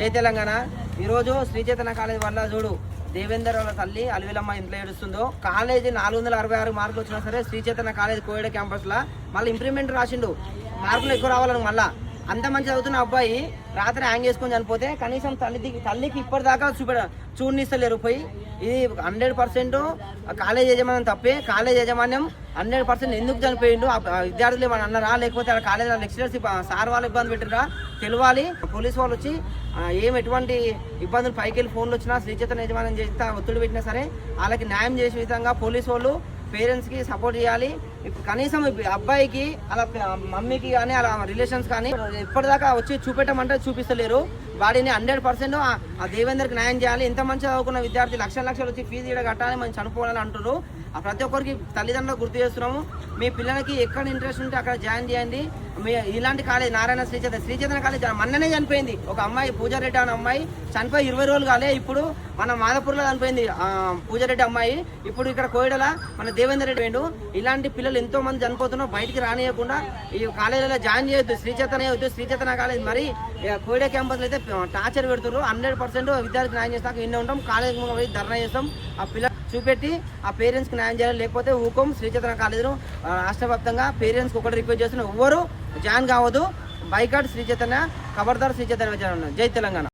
జై తెలంగాణ. ఈరోజు శ్రీ చైతన్య కాలేజ్ వల్ల చూడు దేవేందర్ వాళ్ళ తల్లి అలివిలమ్మ ఇంట్లో ఏడుస్తుందో. కాలేజీ 466 మార్కులు వచ్చినా సరే శ్రీ చైతన్య కాలేజ్ కోవిడ్ క్యాంపస్లో మళ్ళీ ఇంప్రూవ్మెంట్ రాసిండు. మార్కులు ఎక్కువ రావాలని మళ్ళీ అంత మంచి చదువుతున్న అబ్బాయి రాత్రి హ్యాంగ్ చేసుకొని చనిపోతే కనీసం తల్లికి ఇప్పటిదాకా చూడనిస్తలేరు. పోయి ఇది 100% కాలేజ్ యజమానం తప్పే. కాలేజ్ యాజమాన్యం 100% ఎందుకు చనిపోయిండు విద్యార్థులు ఏమన్నా అన్నారా, లేకపోతే కాలేజ్ లెక్చరర్స్ సార్ వాళ్ళు ఇబ్బంది పెట్టిరా తెలియాలి. పోలీసు వాళ్ళు వచ్చి ఎటువంటి ఇబ్బందులు పైకి వెళ్ళి ఫోన్లు వచ్చినా శ్రీ చైతన్య యజమానం చేస్తా ఒత్తిడి పెట్టినా సరే వాళ్ళకి న్యాయం చేసే విధంగా పోలీసు వాళ్ళు పేరెంట్స్కి సపోర్ట్ చేయాలి. కనీసం అబ్బాయికి అలా మమ్మీకి కానీ అలా రిలేషన్స్ కానీ ఇప్పటిదాకా వచ్చి చూపెట్టమంటే చూపిస్తలేరు. వాడిని 100% ఆ దేవేందర్కి న్యాయం చేయాలి. ఎంత మంచిగా చదువుకున్న విద్యార్థి లక్షలు వచ్చి ఫీజు ఇక్కడ కట్టాలి, మనం చనిపోవాలని అంటున్నారు. ప్రతి ఒక్కరికి తల్లిదండ్రులకు గుర్తు చేస్తున్నాము, మీ పిల్లలకి ఎక్కడ ఇంట్రెస్ట్ ఉంటే అక్కడ జాయిన్ చేయండి. మీ ఇలాంటి కాలేజ్ నారాయణ శ్రీ చైతన్య కాలేజ్ మొన్ననే చనిపోయింది ఒక అమ్మాయి, పూజారెడ్డి అనే అమ్మాయి చనిపోయి 20 రోజులు కాలే. ఇప్పుడు మన మాధపూర్లో చనిపోయింది పూజారెడ్డి అమ్మాయి. ఇప్పుడు ఇక్కడ కోయిడల మన దేవేందర్ రెడ్డి పోయిండు. ఇలాంటి పిల్లలు ఎంతో మంది చనిపోతున్నారు. బయటికి రానియకుండా ఈ కాలేజీలో జాయిన్ చేయొద్దు. శ్రీ చైతన్య కాలేజ్ మరి కోయిడ క్యాంపస్లో అయితే టార్చర్ పెడుతున్నారు. 100% విద్యార్థికి న్యాయం చేస్తాక ఇన్నే ఉంటాం. కాలేజ్ ధర్నా చేస్తాం. ఆ పిల్లలు చూపెట్టి ఆ పేరెంట్స్కి న్యాయం చేయాలి. లేకపోతే ఊకం శ్రీ చైతన్య కాలేజీలో రాష్ట్ర వ్యాప్తంగా పేరెంట్స్కి ఒకటి రిక్వెస్ట్ చేస్తున్నారు, ఎవ్వరు జాయిన్ కావద్దు. బైకాట్ శ్రీ చైతన్య, ఖబర్దార్ శ్రీ చైతన్య. జై తెలంగాణ.